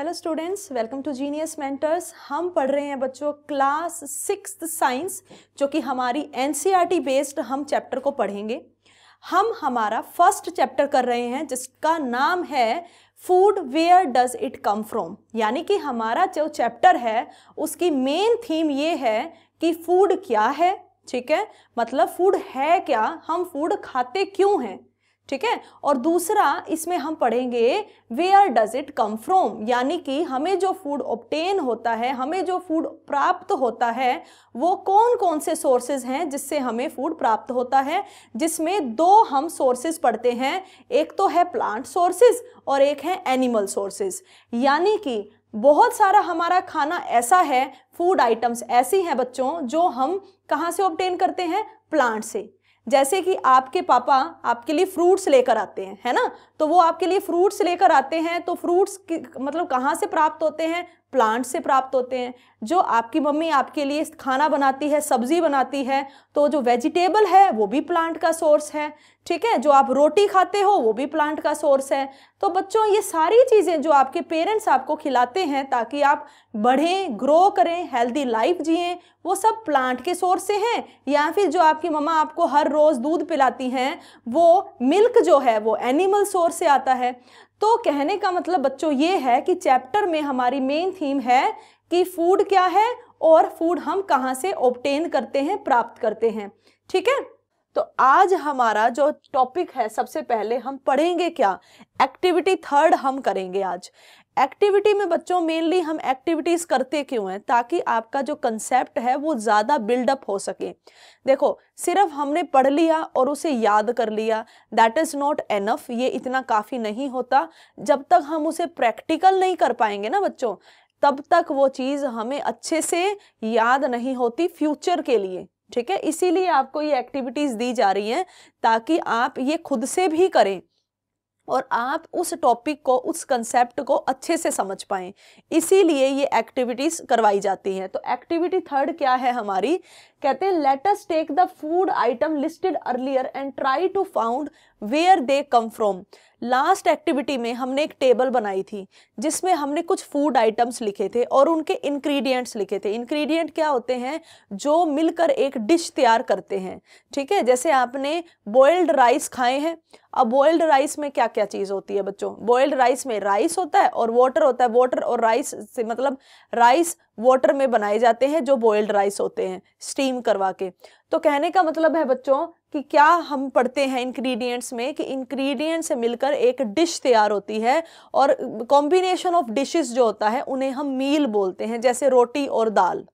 Hello students, welcome to genius mentors. हम पढ़ रहे हैं बच्चों क्लास 6th साइंस, जो कि हमारी एनसीईआरटी बेस्ड हम चैप्टर को पढ़ेंगे। हम हमारा फर्स्ट चैप्टर कर रहे हैं जिसका नाम है food where does it come from. यानी कि हमारा जो चैप्टर है उसकी मेन थीम ये है कि फूड क्या है, ठीक है, मतलब फूड है क्या, हम फूड खाते क्यों हैं, ठीक है। और दूसरा इसमें हम पढ़ेंगे where does it come from, यानी कि हमें जो फूड ऑब्टेन होता है, हमें जो फूड प्राप्त होता है, वो कौन कौन से सोर्सेज हैं जिससे हमें फूड प्राप्त होता है। जिसमें दो हम सोर्सेज पढ़ते हैं, एक तो है प्लांट सोर्सेज और एक है एनिमल सोर्सेज। यानी कि बहुत सारा हमारा खाना ऐसा है, फूड आइटम्स ऐसी हैं बच्चों जो हम कहाँ से ऑब्टेन करते हैं, प्लांट से। जैसे कि आपके पापा आपके लिए फ्रूट्स लेकर आते हैं, है ना, तो वो आपके लिए फ्रूट्स लेकर आते हैं, तो फ्रूट्स मतलब कहाँ से प्राप्त होते हैं, प्लांट से प्राप्त होते हैं। जो आपकी मम्मी आपके लिए खाना बनाती है, सब्जी बनाती है, तो जो वेजिटेबल है वो भी प्लांट का सोर्स है, ठीक है। जो आप रोटी खाते हो वो भी प्लांट का सोर्स है। तो बच्चों ये सारी चीज़ें जो आपके पेरेंट्स आपको खिलाते हैं ताकि आप बढ़ें, ग्रो करें, हेल्दी लाइफ जिएं, वो सब प्लांट के सोर्स से हैं। या फिर जो आपकी मम्मा आपको हर रोज़ दूध पिलाती हैं, वो मिल्क जो है वो एनिमल सोर्स से आता है। तो कहने का मतलब बच्चों ये है कि चैप्टर में हमारी मेन थीम है कि फूड क्या है और फूड हम कहाँ से ऑब्टेन करते हैं, प्राप्त करते हैं, ठीक है। तो आज हमारा जो टॉपिक है, सबसे पहले हम पढ़ेंगे क्या, एक्टिविटी 3 हम करेंगे आज। एक्टिविटी में बच्चों मेनली हम एक्टिविटीज करते क्यों हैं, ताकि आपका जो कंसेप्ट है वो ज़्यादा बिल्डअप हो सके। देखो, सिर्फ हमने पढ़ लिया और उसे याद कर लिया, दैट इज़ नॉट एनफ, ये इतना काफ़ी नहीं होता। जब तक हम उसे प्रैक्टिकल नहीं कर पाएंगे ना बच्चों, तब तक वो चीज़ हमें अच्छे से याद नहीं होती फ्यूचर के लिए, ठीक है। इसीलिए आपको ये एक्टिविटीज़ दी जा रही हैं ताकि आप ये खुद से भी करें और आप उस टॉपिक को, उस कंसेप्ट को अच्छे से समझ पाएं। इसीलिए ये एक्टिविटीज़ करवाई जाती हैं। तो एक्टिविटी 3 क्या है हमारी, कहते हैं let us take the food item listed earlier and try to found where they come from. Last activity में हमने एक टेबल बनाई थी जिसमें हमने कुछ फूड आइटम्स लिखे थे और उनके इंग्रेडिएंट्स लिखे थे। इंग्रेडिएंट क्या होते हैं, जो मिलकर एक डिश तैयार करते हैं, ठीक है। जैसे आपने बॉइल्ड राइस खाए हैं। अब बॉइल्ड राइस में क्या क्या चीज़ होती है बच्चों, बॉइल्ड राइस में राइस होता है और वाटर होता है। वाटर और राइस से मतलब राइस वाटर में बनाए जाते हैं जो बॉइल्ड राइस होते हैं, स्टीम करवा के। तो कहने का मतलब है बच्चों कि क्या हम पढ़ते हैं इंग्रेडिएंट्स में कि इंग्रेडिएंट से मिलकर एक डिश तैयार होती है और कॉम्बिनेशन ऑफ डिशेस जो होता है उन्हें हम मील बोलते हैं। जैसे रोटी और दाल,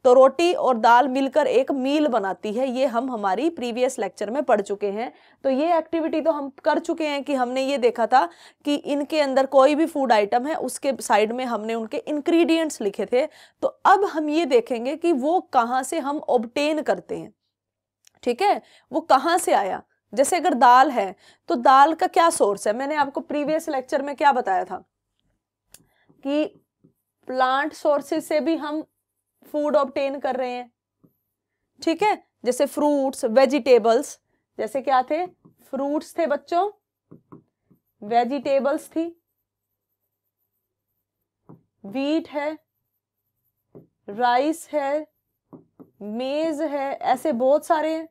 तो रोटी और दाल मिलकर एक मील बनाती है। ये हम हमारी प्रीवियस लेक्चर में पढ़ चुके हैं। तो ये एक्टिविटी तो हम कर चुके हैं कि हमने ये देखा था कि इनके अंदर कोई भी फूड आइटम है उसके साइड में हमने उनके इंग्रेडिएंट्स लिखे थे। तो अब हम ये देखेंगे कि वो कहाँ से हम ऑब्टेन करते हैं, ठीक है, वो कहाँ से आया। जैसे अगर दाल है तो दाल का क्या सोर्स है, मैंने आपको प्रीवियस लेक्चर में क्या बताया था कि प्लांट सोर्सेज से भी हम फूड ऑब्टेन कर रहे हैं, ठीक है। जैसे फ्रूट्स, वेजिटेबल्स, जैसे क्या थे, फ्रूट्स थे बच्चों, वेजिटेबल्स थी, व्हीट है, राइस है, मेज है, ऐसे बहुत सारे हैं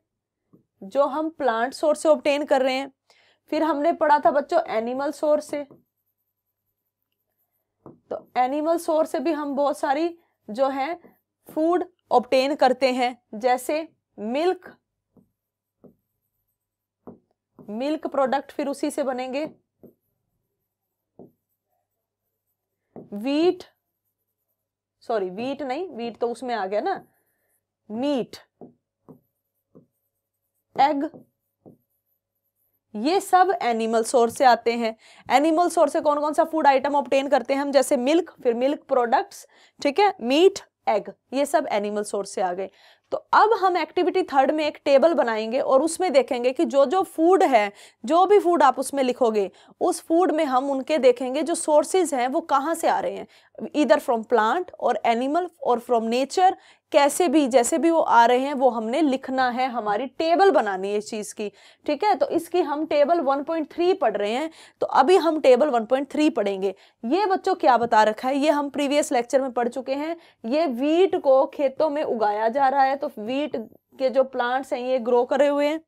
जो हम प्लांट सोर्स से ऑब्टेन कर रहे हैं। फिर हमने पढ़ा था बच्चों एनिमल सोर्स से। तो एनिमल सोर्स से भी हम बहुत सारी जो है फूड ऑब्टेन करते हैं। जैसे मिल्क, मिल्क प्रोडक्ट फिर उसी से बनेंगे। वीट, सॉरी वीट नहीं, वीट तो उसमें आ गया ना, मीट, एग, ये सब एनिमल सोर्स से आते हैं। एनिमल सोर्स से कौन कौन सा फूड आइटम ऑब्टेन करते हैं हम, जैसे मिल्क, फिर मिल्क प्रोडक्ट्स, ठीक है, मीट, एग, ये सब एनिमल सोर्स से आ गए। तो अब हम एक्टिविटी थर्ड में एक टेबल बनाएंगे और उसमें देखेंगे कि जो जो फूड है, जो भी फूड आप उसमें लिखोगे, उस फूड में हम उनके देखेंगे जो सोर्सेज हैं वो कहाँ से आ रहे हैं, ईदर फ्रॉम प्लांट और एनिमल और फ्रॉम नेचर, कैसे भी जैसे भी वो आ रहे हैं वो हमने लिखना है, हमारी टेबल बनानी है इस चीज की। ठीक है, तो इसकी हम टेबल 1.3 पढ़ रहे हैं, तो अभी हम टेबल 1.3 पढ़ेंगे। ये बच्चों क्या बता रखा है, ये हम प्रीवियस लेक्चर में पढ़ चुके हैं। ये वीट को खेतों में उगाया जा रहा है, तो वीट के जो प्लांट्स हैं ये ग्रो करे हुए हैं,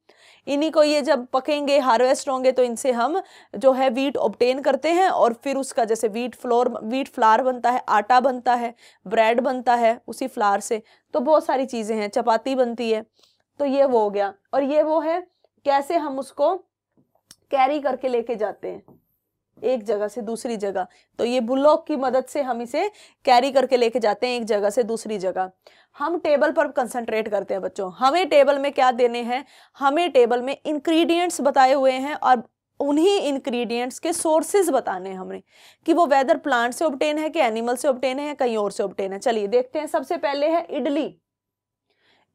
इन्हीं को ये जब पकेंगे, हार्वेस्ट होंगे, तो इनसे हम जो है वीट ऑब्टेन करते हैं और फिर उसका जैसे वीट फ्लावर बनता है, आटा बनता है, ब्रेड बनता है उसी फ्लावर से, तो बहुत सारी चीजें हैं, चपाती बनती है। तो ये वो हो गया। और ये वो है कैसे हम उसको कैरी करके लेके जाते हैं एक जगह से दूसरी जगह, तो ये बुलॉक की मदद से हम इसे कैरी करके लेके जाते हैं एक जगह से दूसरी जगह। हम टेबल पर कंसंट्रेट करते हैं बच्चों। हमें टेबल में क्या देने हैं, हमें टेबल में इंग्रेडिएंट्स बताए हुए हैं और उन्हीं इंग्रेडिएंट्स के सोर्सेज बताने हैं हमने, कि वो वेदर प्लांट से ऑब्टेन है कि एनिमल से ऑब्टेन है, कहीं और से ऑब्टेन है। चलिए देखते हैं। सबसे पहले है इडली।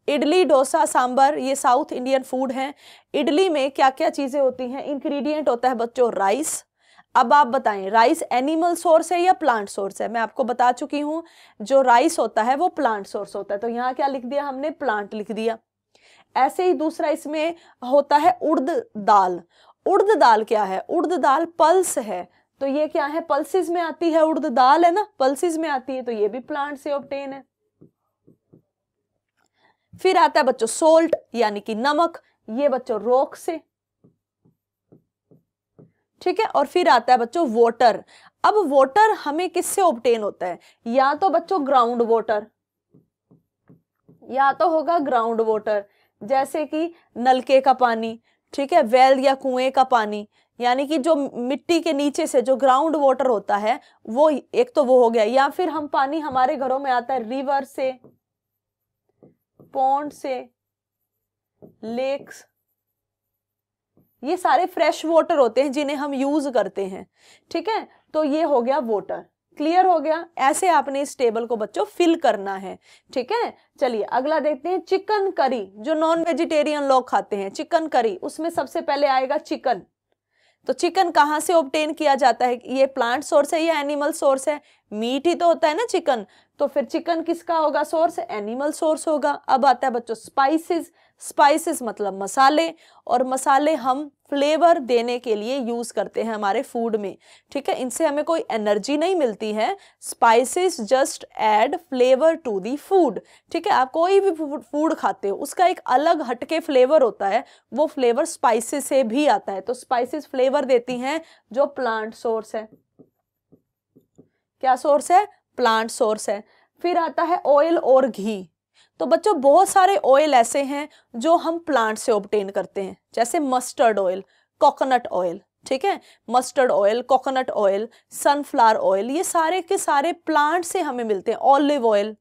इडली, डोसा, सांबर, ये साउथ इंडियन फूड है। इडली में क्या क्या चीजें होती हैं, इंग्रेडिएंट होता है बच्चों राइस। अब आप बताएं राइस एनिमल सोर्स है या प्लांट सोर्स है। मैं आपको बता चुकी हूं जो राइस होता है वो प्लांट सोर्स होता है, तो यहाँ क्या लिख दिया हमने, प्लांट लिख दिया। ऐसे ही दूसरा इसमें होता है उड़द दाल। उड़द दाल क्या है, उड़द दाल पल्स है, तो ये क्या है, पल्सिस में आती है, उड़द दाल है ना, पल्सिस में आती है, तो ये भी प्लांट से ऑब्टेन है। फिर आता है बच्चों सोल्ट यानी कि नमक, ये बच्चों रॉक से। ठीक है, और फिर आता है बच्चों वाटर। अब वाटर हमें किससे ऑब्टेन होता है, या तो बच्चों ग्राउंड वाटर, या तो होगा ग्राउंड वाटर, जैसे कि नलके का पानी, ठीक है, वेल या कुएं का पानी, यानी कि जो मिट्टी के नीचे से जो ग्राउंड वाटर होता है वो एक तो वो हो गया। या फिर हम पानी हमारे घरों में आता है रिवर से, पॉन्ड से, लेक्स, ये सारे फ्रेश वाटर होते हैं जिन्हें हम यूज करते हैं। ठीक है, तो ये हो गया वाटर। क्लियर हो गया। ऐसे आपने इस टेबल को बच्चों फिल करना है। ठीक है, चलिए अगला देखते हैं चिकन करी। जो नॉन वेजिटेरियन लोग खाते हैं चिकन करी, उसमें सबसे पहले आएगा चिकन। तो चिकन कहाँ से ऑब्टेन किया जाता है, ये प्लांट सोर्स है या एनिमल सोर्स है, मीट ही तो होता है ना चिकन, तो फिर चिकन किसका होगा सोर्स, एनिमल सोर्स होगा। अब आता है बच्चों स्पाइसेस। स्पाइसेस मतलब मसाले, और मसाले हम फ्लेवर देने के लिए यूज करते हैं हमारे फूड में। ठीक है, इनसे हमें कोई एनर्जी नहीं मिलती है, spices just add flavour to the food. ठीक है, आप कोई भी फूड खाते हो उसका एक अलग हटके फ्लेवर होता है, वो फ्लेवर स्पाइसेस से भी आता है। तो स्पाइसेस फ्लेवर देती हैं जो प्लांट सोर्स है। क्या सोर्स है, प्लांट सोर्स है। फिर आता है ऑयल और घी। तो बच्चों बहुत सारे ऑयल ऐसे हैं जो हम प्लांट से ऑब्टेन करते हैं, जैसे मस्टर्ड ऑयल, कोकोनट ऑयल। ठीक है, mustard oil, coconut oil, sunflower oil, ये सारे के सारे प्लांट से हमें मिलते हैं। ऑलिव ऑयल,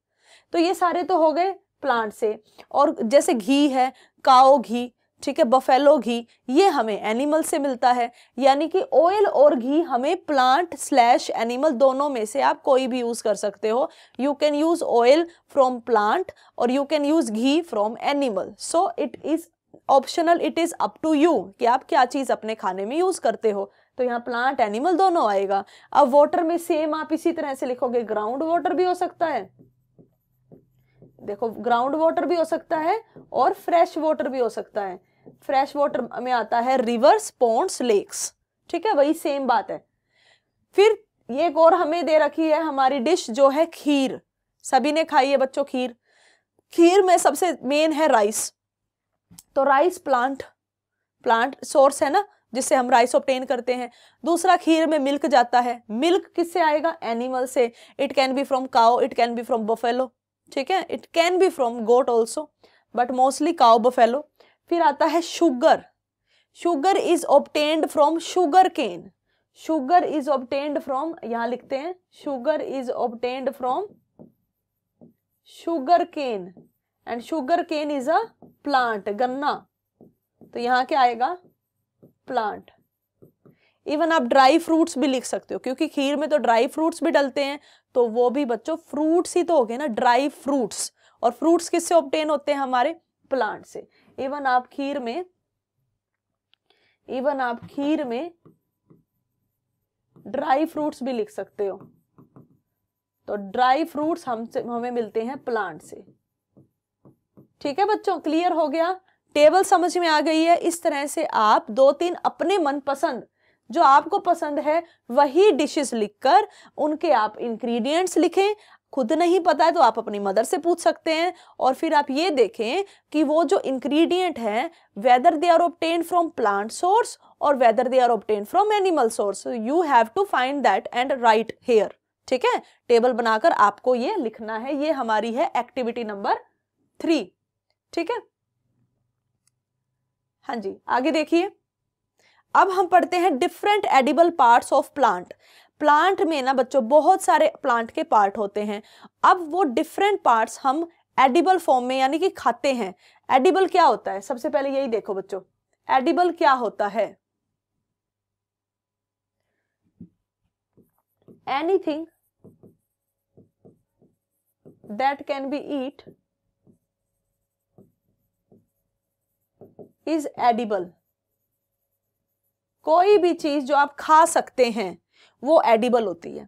तो ये सारे तो हो गए प्लांट से। और जैसे घी है, काओ घी, ठीक है, बफेलो घी, ये हमें एनिमल से मिलता है। यानी कि ऑयल और घी हमें प्लांट स्लैश एनिमल दोनों में से आप कोई भी यूज कर सकते हो। You can use oil from plant और you can use ghee from animal. So it is optional, it is up to you कि आप क्या चीज अपने खाने में यूज करते हो। तो यहाँ प्लांट एनिमल दोनों आएगा। अब वाटर में सेम आप इसी तरह से लिखोगे, ग्राउंड वाटर भी हो सकता है, देखो ग्राउंड वाटर भी हो सकता है और फ्रेश वाटर भी हो सकता है। फ्रेश वाटर में आता है रिवर्स, पॉन्ड्स, लेक्स। ठीक है, वही सेम बात है। फिर ये एक और हमें दे रखी है हमारी डिश जो है खीर। सभी ने खाई है बच्चों खीर। खीर में सबसे मेन है राइस। तो राइस प्लांट सोर्स है ना, जिससे हम राइस ऑब्टेन करते हैं। दूसरा खीर में मिल्क जाता है। मिल्क किससे आएगा, एनिमल से। It can be from cow, it can be from buffalo. ठीक है, it can be from goat also, but mostly cow, buffalo. फिर आता है sugar. Sugar is obtained from sugar cane. Sugar is obtained from, यहां लिखते हैं, sugar is obtained from sugar cane, and sugar cane is a plant, गन्ना। तो यहां क्या आएगा, प्लांट। इवन आप ड्राई फ्रूट्स भी लिख सकते हो, क्योंकि खीर में तो ड्राई फ्रूट्स भी डलते हैं, तो वो भी बच्चों फ्रूट्स ही तो हो गए ना, ड्राई फ्रूट्स। और फ्रूट्स किससे ऑब्टेन होते हैं? हमारे प्लांट से। इवन आप खीर में ड्राई फ्रूट्स भी लिख सकते हो। तो ड्राई फ्रूट्स हमें मिलते हैं प्लांट से। ठीक है बच्चों, क्लियर हो गया? टेबल समझ में आ गई है? इस तरह से आप 2-3 अपने मनपसंद, जो आपको पसंद है वही डिशेस लिखकर उनके आप इंग्रेडिएंट्स लिखें। खुद नहीं पता है तो आप अपनी मदर से पूछ सकते हैं, और फिर आप ये देखें कि वो जो इंग्रेडिएंट है whether they are obtained from plant source और whether they are obtained from animal source. You have to find that and write here. ठीक है, टेबल बनाकर आपको ये लिखना है। ये हमारी है एक्टिविटी नंबर 3। ठीक है, हाँ जी, आगे देखिए। अब हम पढ़ते हैं different edible parts of plant. Plant में ना बच्चों बहुत सारे प्लांट के पार्ट होते हैं। अब वो डिफरेंट पार्ट्स हम एडिबल फॉर्म में यानी कि खाते हैं। एडिबल क्या होता है? सबसे पहले यही देखो बच्चों, एडिबल क्या होता है? Anything that can be eat is edible. कोई भी चीज जो आप खा सकते हैं वो एडिबल होती है।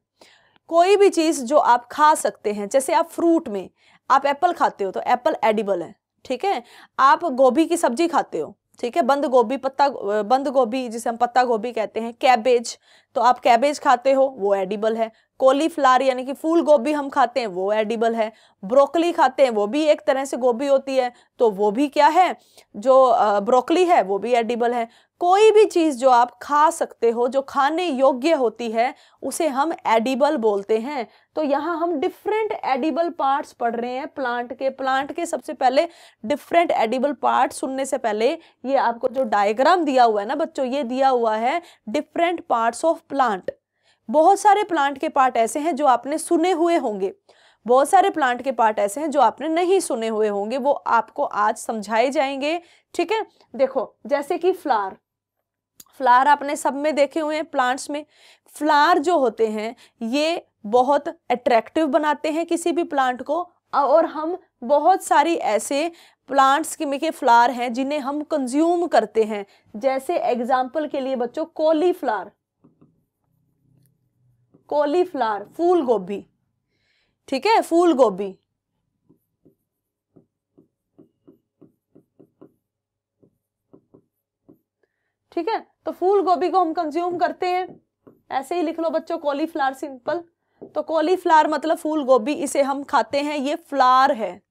कोई भी चीज जो आप खा सकते हैं, जैसे आप फ्रूट में आप एप्पल खाते हो तो एप्पल एडिबल है। ठीक है, आप गोभी की सब्जी खाते हो, ठीक है, बंद गोभी जिसे हम पत्ता गोभी कहते हैं, कैबेज, तो आप कैबेज खाते हो वो एडिबल है। कॉलीफ्लावर यानी कि फूल गोभी हम खाते हैं वो एडिबल है। ब्रोकली खाते हैं, वो भी एक तरह से गोभी होती है, तो वो भी क्या है? जो ब्रोकली है वो भी एडिबल है। कोई भी चीज जो आप खा सकते हो, जो खाने योग्य होती है, उसे हम एडिबल बोलते हैं। तो यहाँ हम डिफरेंट एडिबल पार्ट्स पढ़ रहे हैं प्लांट के सबसे पहले डिफरेंट एडिबल पार्ट सुनने से पहले ये आपको जो डायग्राम दिया हुआ है ना बच्चों, ये दिया हुआ है डिफरेंट पार्ट्स ऑफ प्लांट। बहुत सारे प्लांट के पार्ट ऐसे हैं जो आपने सुने हुए होंगे, बहुत सारे प्लांट के पार्ट ऐसे हैं जो आपने नहीं सुने हुए होंगे, वो आपको आज समझाए जाएंगे। ठीक है, देखो जैसे कि फ्लावर आपने सब में देखे हुए हैं प्लांट्स में। फ्लावर जो होते हैं ये बहुत अट्रैक्टिव बनाते हैं किसी भी प्लांट को, और हम बहुत सारी ऐसे प्लांट्स के फ्लावर हैं जिन्हें हम कंज्यूम करते हैं। जैसे एग्जाम्पल के लिए बच्चों कॉलीफ्लावर, फूल गोभी। ठीक है, फूल गोभी। ठीक है, तो फूल गोभी को हम कंज्यूम करते हैं। ऐसे ही लिख लो बच्चों, कॉलीफ्लावर सिंपल। तो कॉलीफ्लावर मतलब फूल गोभी, इसे हम खाते हैं, ये फ्लावर है।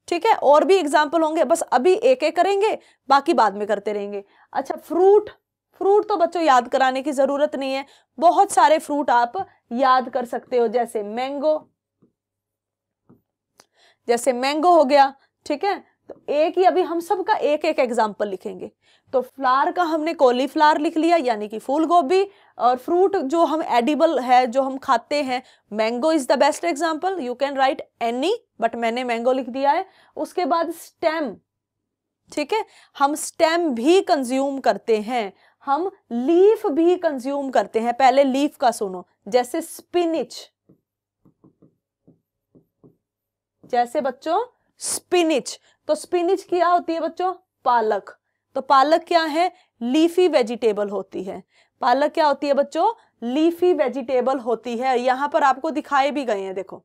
ठीक है, और भी एग्जाम्पल होंगे, बस अभी एक एक करेंगे, बाकी बाद में करते रहेंगे। अच्छा, फ्रूट तो बच्चों याद कराने की जरूरत नहीं है, बहुत सारे फ्रूट आप याद कर सकते हो, जैसे मैंगो हो गया। ठीक है, तो एक ही अभी हम सबका एक एक एग्जाम्पल लिखेंगे। तो फ्लावर का हमने कॉलीफ्लावर लिख लिया यानी कि फूल गोभी, और फ्रूट जो हम एडिबल है जो हम खाते हैं, mango is the best example. You can write any, but मैंने मैंगो लिख दिया है। उसके बाद स्टेम। ठीक है, हम स्टेम भी कंज्यूम करते हैं, हम लीफ भी कंज्यूम करते हैं। पहले लीफ का सुनो, जैसे स्पिनिच, जैसे बच्चों स्पिनिच। तो स्पिनिच क्या होती है बच्चों? पालक। तो पालक क्या है? लीफी वेजिटेबल होती है। पालक क्या होती है बच्चों? लीफी वेजिटेबल होती है। यहां पर आपको दिखाए भी गए हैं, देखो।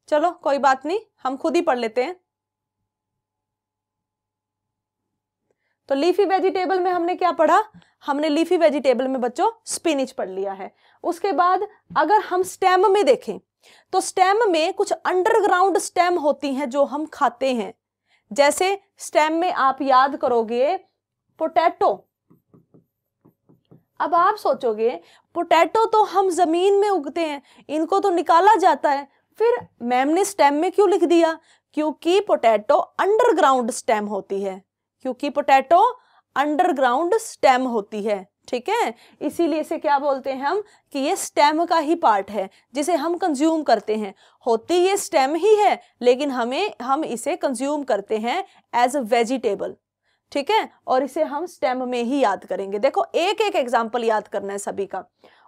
चलो कोई बात नहीं, हम खुद ही पढ़ लेते हैं। तो लीफी वेजिटेबल में हमने क्या पढ़ा? हमने लीफी वेजिटेबल में बच्चों स्पिनिच पढ़ लिया है। उसके बाद अगर हम स्टेम में देखें तो स्टेम में कुछ अंडरग्राउंड स्टेम होती हैं जो हम खाते हैं। जैसे स्टेम में आप याद करोगे पोटैटो। अब आप सोचोगे पोटैटो तो हम जमीन में उगते हैं, इनको तो निकाला जाता है, फिर मैम ने स्टेम में क्यों लिख दिया? क्योंकि पोटैटो अंडरग्राउंड स्टेम होती है, क्योंकि पोटैटो अंडरग्राउंड स्टेम होती है। ठीक है, इसीलिए इसे क्या बोलते हैं हम कि ये स्टेम का ही पार्ट है जिसे हम कंज्यूम करते हैं। होती ये स्टेम ही है लेकिन हम इसे कंज्यूम करते हैं एज अ वेजिटेबल। ठीक है, और इसे हम स्टेम में ही याद करेंगे। देखो एक एक एग्जाम्पल याद करना है सभी का।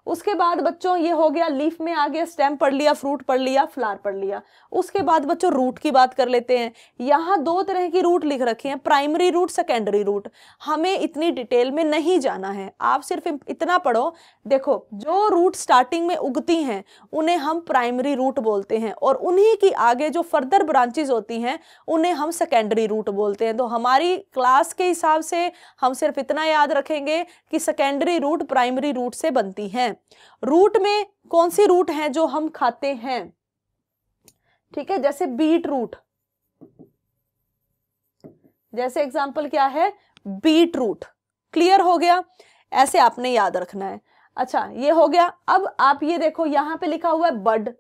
उसके बाद बच्चों ये हो गया, लीफ में आ गया, स्टेम पढ़ लिया, फ्रूट पढ़ लिया, फ्लावर पढ़ लिया। उसके बाद बच्चों रूट की बात कर लेते हैं। यहाँ दो तरह की रूट लिख रखी हैं, प्राइमरी रूट, सेकेंडरी रूट। हमें इतनी डिटेल में नहीं जाना है, आप सिर्फ इतना पढ़ो। देखो जो रूट स्टार्टिंग में उगती हैं उन्हें हम प्राइमरी रूट बोलते हैं, और उन्हीं की आगे जो फर्दर ब्रांचेस होती हैं उन्हें हम सेकेंडरी रूट बोलते हैं। तो हमारी क्लास के हिसाब से हम सिर्फ इतना याद रखेंगे कि सेकेंडरी रूट प्राइमरी रूट से बनती हैं। रूट में कौन सी रूट है जो हम खाते हैं, ठीक है, जैसे बीट रूट, जैसे एग्जांपल क्या है, बीट रूट। क्लियर हो गया, ऐसे आपने याद रखना है। अच्छा ये हो गया। अब आप ये देखो यहां पे लिखा हुआ है बड।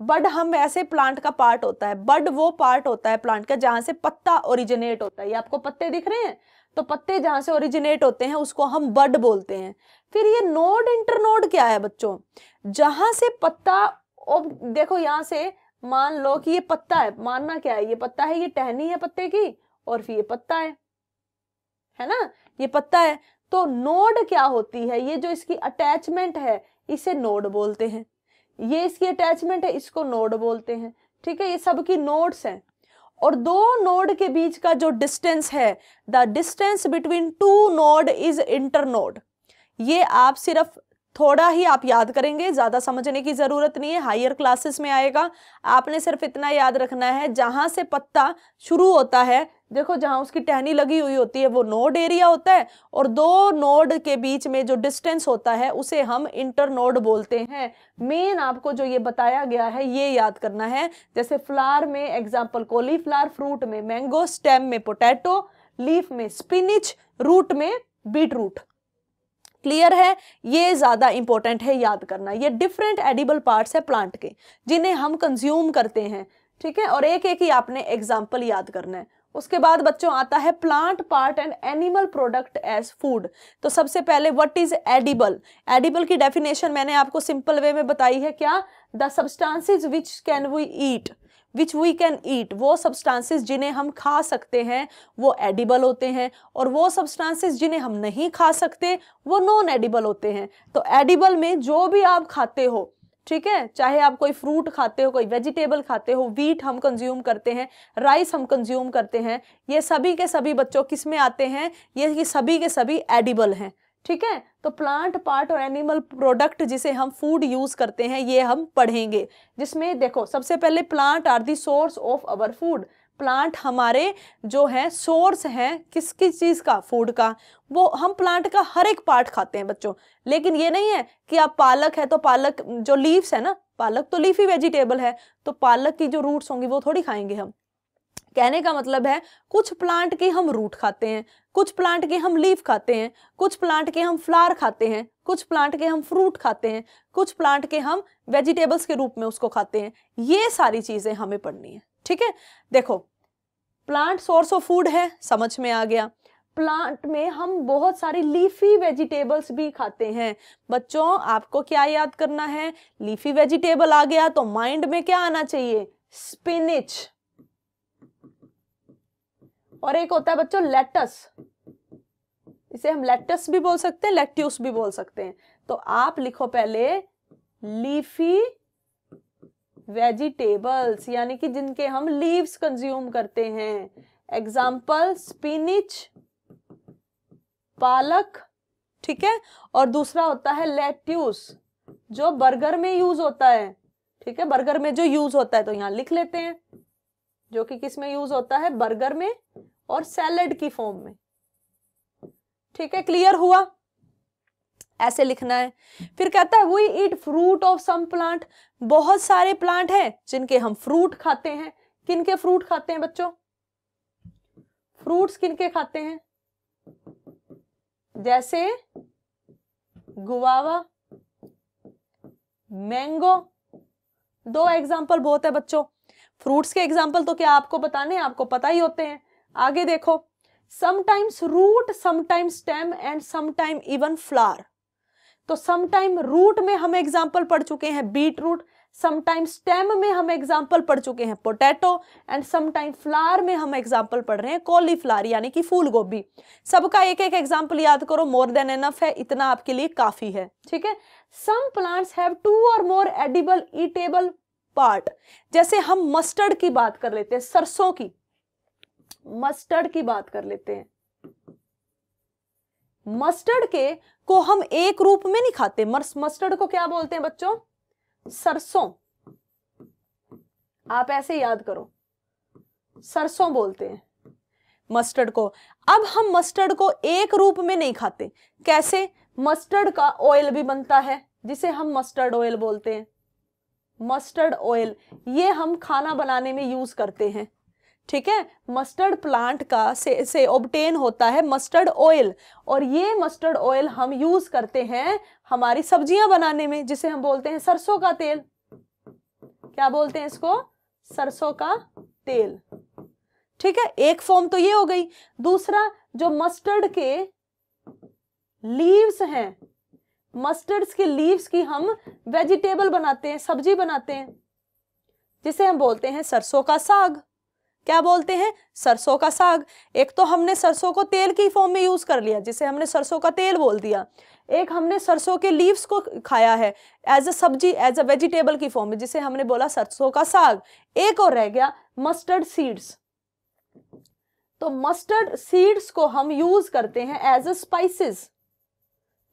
बड हम ऐसे प्लांट का पार्ट होता है, बड वो पार्ट होता है प्लांट का जहां से पत्ता ओरिजिनेट होता है। ये आपको पत्ते दिख रहे हैं, तो पत्ते जहां से ओरिजिनेट होते हैं उसको हम बड बोलते हैं। फिर ये नोड, इंटरनोड क्या है बच्चों, जहां से पत्ता, देखो यहां से मान लो कि ये पत्ता है, मानना क्या है, ये पत्ता है, ये टहनी है पत्ते की, और फिर ये पत्ता है ना, ये पत्ता है। तो नोड क्या होती है, ये जो इसकी अटैचमेंट है इसे नोड बोलते हैं। ये इसकी अटैचमेंट है, इसको नोड बोलते हैं। ठीक है, ये सब की नोड्स हैं। और दो नोड के बीच का जो डिस्टेंस है, the distance between two node is internode. ये आप सिर्फ थोड़ा ही आप याद करेंगे, ज्यादा समझने की जरूरत नहीं है, हायर क्लासेस में आएगा। आपने सिर्फ इतना याद रखना है, जहां से पत्ता शुरू होता है, देखो जहां उसकी टहनी लगी हुई होती है वो नोड एरिया होता है, और दो नोड के बीच में जो डिस्टेंस होता है उसे हम इंटरनोड बोलते हैं। मेन आपको जो ये बताया गया है ये याद करना है। जैसे फ्लावर में एग्जाम्पल कॉलीफ्लावर, फ्रूट में मैंगो, स्टेम में पोटैटो, लीफ में स्पिनिच, रूट में बीट रूट। क्लियर है, ये ज्यादा इंपॉर्टेंट है याद करना। ये डिफरेंट एडिबल पार्ट्स है प्लांट के जिन्हें हम कंज्यूम करते हैं। ठीक है, और एक एक ही आपने एग्जाम्पल याद करना है। उसके बाद बच्चों आता है plant part and animal product as food. तो सबसे पहले व्हाट इज एडिबल। एडिबल की डेफिनेशन मैंने आपको सिंपल वे में बताई है, क्या, the substances which can we eat, which we can eat. वो सब्सटेंसेस जिन्हें हम खा सकते हैं वो एडिबल होते हैं, और वो सब्सटेंसेस जिन्हें हम नहीं खा सकते वो नॉन एडिबल होते हैं। तो एडिबल में जो भी आप खाते हो, ठीक है, चाहे आप कोई फ्रूट खाते हो, कोई वेजिटेबल खाते हो, व्हीट हम कंज्यूम करते हैं, राइस हम कंज्यूम करते हैं, ये सभी के सभी बच्चों किस में आते हैं, ये सभी के सभी एडिबल हैं। ठीक है, तो प्लांट पार्ट और एनिमल प्रोडक्ट जिसे हम फूड यूज करते हैं ये हम पढ़ेंगे। जिसमें देखो सबसे पहले plant are the source of our food. Plant हमारे जो है सोर्स हैं किस किस चीज का, फूड का। वो हम प्लांट का हर एक पार्ट खाते हैं बच्चों। लेकिन ये नहीं है कि आप पालक है तो पालक जो लीव्स है ना, पालक तो लीफी वेजिटेबल है, तो पालक की जो रूट्स होंगी वो थोड़ी खाएंगे हम। कहने का मतलब है कुछ प्लांट की हम रूट खाते हैं, कुछ प्लांट के हम लीफ खाते हैं, कुछ प्लांट के हम फ्लावर खाते हैं, कुछ प्लांट के हम फ्रूट खाते हैं, कुछ प्लांट के हम वेजिटेबल्स के रूप में उसको खाते हैं। ये सारी चीजें हमें पढ़नी है। ठीक है, देखो प्लांट सोर्स ऑफ फूड है, समझ में आ गया। प्लांट में हम बहुत सारी लीफी वेजिटेबल्स भी खाते हैं। बच्चों आपको क्या याद करना है, लीफी वेजिटेबल आ गया तो माइंड में क्या आना चाहिए, स्पिनिच। और एक होता है बच्चों लेटस, इसे हम लेटस भी बोल सकते हैं, लेट्यूस भी बोल सकते हैं। तो आप लिखो पहले लीफी वेजिटेबल्स, यानी कि जिनके हम लीव्स कंज्यूम करते हैं। एग्जाम्पल स्पिनिच, पालक, ठीक है, और दूसरा होता है लेट्यूस जो बर्गर में यूज होता है। ठीक है, बर्गर में जो यूज होता है तो यहां लिख लेते हैं, जो कि किस में यूज होता है, बर्गर में और सैलेड की फॉर्म में। ठीक है, क्लियर हुआ, ऐसे लिखना है। फिर कहता है we eat fruit of some plant. बहुत सारे प्लांट हैं जिनके हम फ्रूट खाते हैं। किनके फ्रूट खाते हैं बच्चों, फ्रूट्स किनके खाते हैं, जैसे गुआवा, मैंगो। दो एग्जाम्पल बहुत है बच्चों। फ्रूट्स के एग्जाम्पल तो क्या आपको बताने, आपको पता ही होते हैं। आगे देखो, sometimes root, sometimes stem and sometime even flower. तो समटाइम रूट में हम एग्जाम्पल पढ़ चुके हैं बीट रूट, समटाइम स्टेम में हम एग्जाम्पल पढ़ चुके हैं पोटैटो, एंड समटाइम फ्लावर में हम एग्जाम्पल पढ़ रहे हैं कॉलीफ्लावर यानी कि फूल गोभी। सबका एक एक एग्जाम्पल याद करो, मोर देन एनफ है, इतना आपके लिए काफी है, ठीक है। सम प्लांट्स हैव 2 और मोर एडिबल ईटेबल पार्ट। जैसे हम मस्टर्ड की बात कर लेते हैं, सरसों की, मस्टर्ड की बात कर लेते हैं। मस्टर्ड के को हम एक रूप में नहीं खाते, मस्टर्ड को क्या बोलते हैं बच्चों? सरसों। आप ऐसे याद करो, सरसों बोलते हैं मस्टर्ड को। अब हम मस्टर्ड को एक रूप में नहीं खाते, कैसे? मस्टर्ड का ऑयल भी बनता है जिसे हम मस्टर्ड ऑयल बोलते हैं। मस्टर्ड ऑयल ये हम खाना बनाने में यूज करते हैं, ठीक है। मस्टर्ड प्लांट का से ऑब्टेन होता है मस्टर्ड ऑयल, और ये मस्टर्ड ऑयल हम यूज करते हैं हमारी सब्जियां बनाने में, जिसे हम बोलते हैं सरसों का तेल। क्या बोलते हैं इसको? सरसों का तेल, ठीक है। एक फॉर्म तो ये हो गई। दूसरा, जो मस्टर्ड के लीव्स हैं, मस्टर्ड्स के लीव्स की हम वेजिटेबल बनाते हैं, सब्जी बनाते हैं, जिसे हम बोलते हैं सरसों का साग। क्या बोलते हैं? सरसों का साग। एक तो हमने सरसों को तेल की फॉर्म में यूज कर लिया, जिसे हमने सरसों का तेल बोल दिया। एक हमने सरसों के लीव्स को खाया है एज अ सब्जी, एज अ वेजिटेबल की फॉर्म में, जिसे हमने बोला सरसों का साग। एक और रह गया मस्टर्ड सीड्स। तो मस्टर्ड सीड्स को हम यूज करते हैं एज अ स्पाइसेस,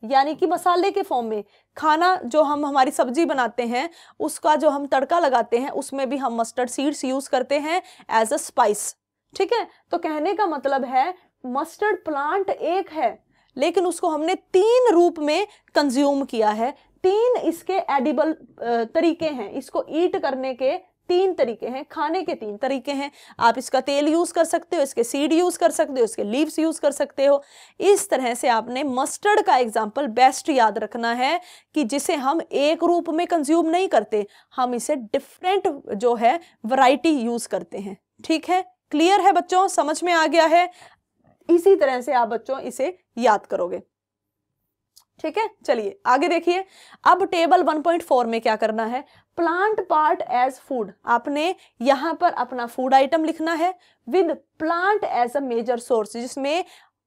यानी कि मसाले के फॉर्म में। खाना जो हम हमारी सब्जी बनाते हैं उसका जो हम तड़का लगाते हैं उसमें भी हम मस्टर्ड सीड्स यूज करते हैं एज अ स्पाइस, ठीक है। तो कहने का मतलब है मस्टर्ड प्लांट एक है, लेकिन उसको हमने 3 रूप में कंज्यूम किया है। 3 इसके एडिबल तरीके हैं, इसको ईट करने के 3 तरीके हैं, खाने के 3 तरीके हैं। आप इसका तेल यूज कर सकते हो, इसके सीड यूज कर सकते हो, इसके लीव्स यूज कर सकते हो। इस तरह से आपने मस्टर्ड का एग्जाम्पल बेस्ट याद रखना है कि जिसे हम एक रूप में कंज्यूम नहीं करते, हम इसे डिफरेंट जो है वैरायटी यूज करते हैं, ठीक है। क्लियर है बच्चों? समझ में आ गया है? इसी तरह से आप बच्चों इसे याद करोगे, ठीक है। चलिए आगे देखिए। अब टेबल 1.4 में क्या करना है? Plant part as food. आपने यहां पर अपना फूड आइटम लिखना है with plant as a major source, जिसमें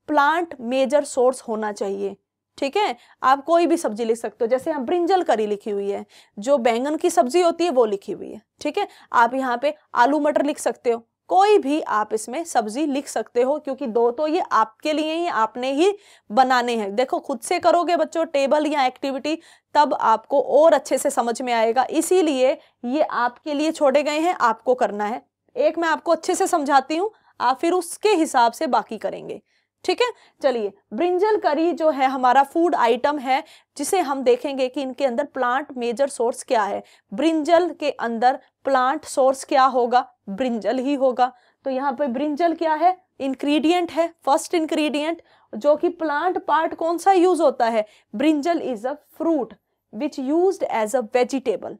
प्लांट मेजर सोर्स होना चाहिए, ठीक है। आप कोई भी सब्जी लिख सकते हो, जैसे हम ब्रिंजल करी लिखी हुई है, जो बैंगन की सब्जी होती है वो लिखी हुई है, ठीक है। आप यहाँ पे आलू मटर लिख सकते हो, कोई भी आप इसमें सब्जी लिख सकते हो, क्योंकि 2 तो ये आपके लिए ही, आपने ही बनाने हैं। देखो खुद से करोगे बच्चों टेबल या एक्टिविटी, तब आपको और अच्छे से समझ में आएगा, इसीलिए ये आपके लिए छोड़े गए हैं, आपको करना है। एक मैं आपको अच्छे से समझाती हूँ, आप फिर उसके हिसाब से बाकी करेंगे, ठीक है। चलिए, ब्रिंजल करी जो है हमारा फूड आइटम है, जिसे हम देखेंगे कि इनके अंदर प्लांट मेजर सोर्स क्या है। ब्रिंजल के अंदर प्लांट सोर्स क्या होगा? ब्रिंजल ही होगा। तो यहाँ पे ब्रिंजल क्या है? इंग्रेडिएंट है, फर्स्ट इंग्रेडिएंट, जो कि प्लांट पार्ट कौन सा यूज होता है? Brinjal is a fruit which used as a vegetable.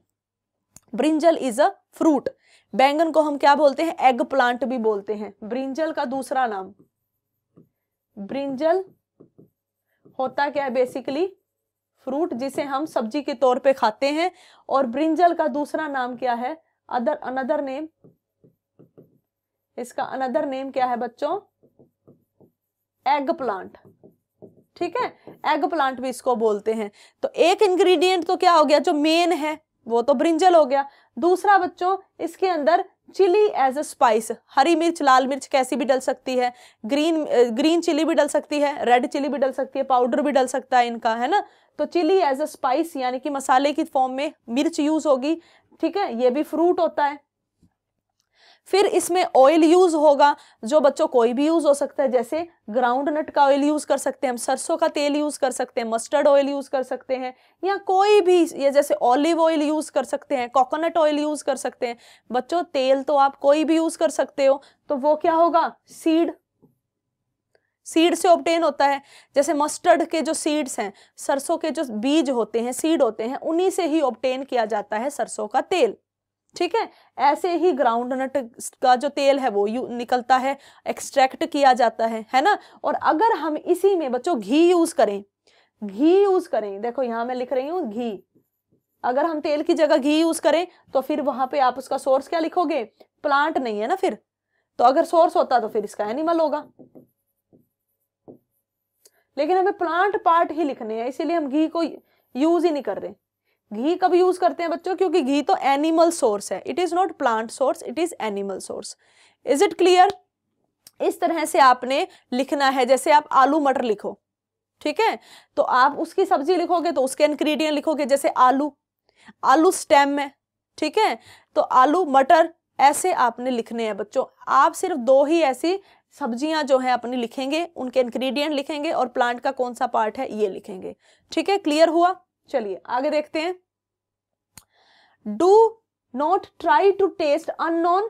Brinjal is a fruit. बैंगन को हम क्या बोलते हैं? एग प्लांट भी बोलते हैं। ब्रिंजल का दूसरा नाम, ब्रिंजल होता क्या है? बेसिकली फ्रूट, जिसे हम सब्जी के तौर पे खाते हैं। और ब्रिंजल का दूसरा नाम क्या है? अनदर नेम, इसका अनदर नेम क्या है बच्चों? एग प्लांट, ठीक है। एग प्लांट भी इसको बोलते हैं। तो एक इंग्रेडिएंट तो क्या हो गया? जो मेन है वो तो ब्रिंजल हो गया। दूसरा बच्चों, इसके अंदर चिली एज अ स्पाइस, हरी मिर्च, लाल मिर्च कैसी भी डल सकती है, ग्रीन चिली भी डल सकती है, रेड चिली भी डल सकती है, पाउडर भी डल सकता है इनका, है ना। तो चिली एज अ स्पाइस यानी कि मसाले की फॉर्म में मिर्च यूज होगी, ठीक है। ये भी फ्रूट होता है। फिर इसमें ऑयल यूज होगा, जो बच्चों कोई भी यूज हो सकता है, जैसे ग्राउंड नट का ऑयल यूज कर सकते हैं हम, सरसों का तेल यूज कर सकते हैं, मस्टर्ड ऑयल यूज कर सकते हैं, या कोई भी, ये जैसे ऑलिव ऑयल यूज कर सकते हैं, कोकोनट ऑयल यूज कर सकते हैं। बच्चों तेल तो आप कोई भी यूज कर सकते हो, तो वो क्या होगा? सीड से ऑब्टेन होता है। जैसे मस्टर्ड के जो सीड्स हैं, सरसों के जो बीज होते हैं, सीड होते हैं, उन्हीं से ही ऑब्टेन किया जाता है सरसों का तेल, ठीक है। ऐसे ही ग्राउंड नट का जो तेल है वो निकलता है, एक्सट्रैक्ट किया जाता है ना। और अगर हम इसी में बच्चों घी यूज करें, देखो यहां मैं लिख रही हूं घी, अगर हम तेल की जगह घी यूज करें तो फिर वहां पे आप उसका सोर्स क्या लिखोगे, प्लांट नहीं है ना फिर, तो अगर सोर्स होता तो फिर इसका एनिमल होगा, लेकिन हमें प्लांट पार्ट ही लिखने हैं, इसीलिए हम घी को यूज ही नहीं कर रहे। घी कब यूज करते हैं बच्चों, क्योंकि घी तो एनिमल सोर्स है, it is not plant source, it is animal source. Is it clear? इस तरह से आपने लिखना है, जैसे आप आलू मटर लिखो, ठीक है, तो आप उसकी सब्जी लिखोगे तो उसके इंग्रेडिएंट लिखोगे, जैसे आलू, आलू स्टेम है, ठीक है, तो आलू मटर ऐसे आपने लिखने हैं बच्चों। आप सिर्फ 2 ही ऐसी सब्जियां जो है अपनी लिखेंगे, उनके इंग्रेडिएंट लिखेंगे और प्लांट का कौन सा पार्ट है ये लिखेंगे, ठीक है, क्लियर हुआ? चलिए आगे देखते हैं। Do not try to taste unknown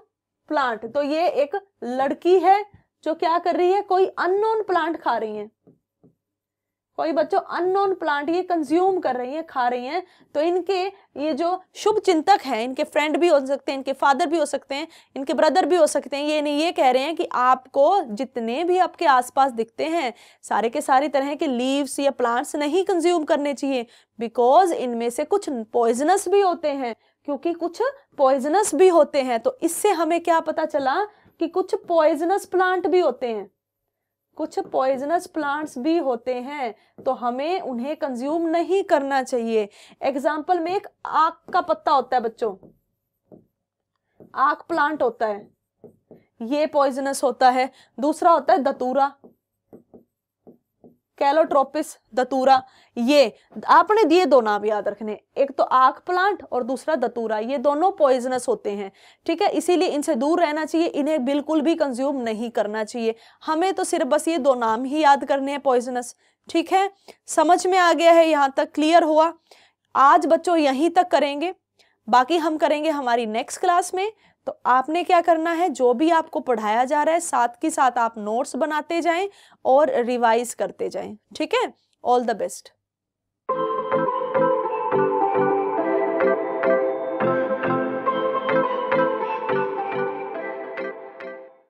plant, तो ये एक लड़की है जो क्या कर रही है, कोई अननोन प्लांट खा रही है, कोई बच्चों अननोन प्लांट ये कंज्यूम कर रही हैं, खा रही हैं, तो इनके ये जो शुभ चिंतक हैं, इनके फ्रेंड भी हो सकते हैं, इनके फादर भी हो सकते हैं, इनके ब्रदर भी हो सकते हैं, ये नहीं ये कह रहे हैं कि आपको जितने भी आपके आसपास दिखते हैं सारे के सारे तरह के लीव्स या प्लांट्स नहीं कंज्यूम करने चाहिए, बिकॉज इनमें से कुछ पॉइजनस भी होते हैं, क्योंकि कुछ पॉइजनस भी होते हैं। तो इससे हमें क्या पता चला कि कुछ पॉइजनस प्लांट भी होते हैं, कुछ पॉइजनस प्लांट्स भी होते हैं, तो हमें उन्हें कंज्यूम नहीं करना चाहिए। एग्जाम्पल में एक आक का पत्ता होता है बच्चों, आक प्लांट होता है, ये पॉइजनस होता है। दूसरा होता है दतूरा, कैलोट्रोपिस दतूरा, ये आपने दिए 2 नाम याद रखने, एक तो आक प्लांट और दूसरा दतूरा, ये दोनों पॉइजनस होते हैं, ठीक है, इसीलिए इनसे दूर रहना चाहिए, इन्हें बिल्कुल भी कंज्यूम नहीं करना चाहिए। हमें तो सिर्फ बस ये 2 नाम ही याद करने हैं पॉइजनस, ठीक है, समझ में आ गया है? यहां तक क्लियर हुआ? आज बच्चों यहीं तक करेंगे, बाकी हम करेंगे हमारी नेक्स्ट क्लास में। तो आपने क्या करना है, जो भी आपको पढ़ाया जा रहा है साथ के साथ आप नोट्स बनाते जाएं और रिवाइज करते जाएं, ठीक है। All the best.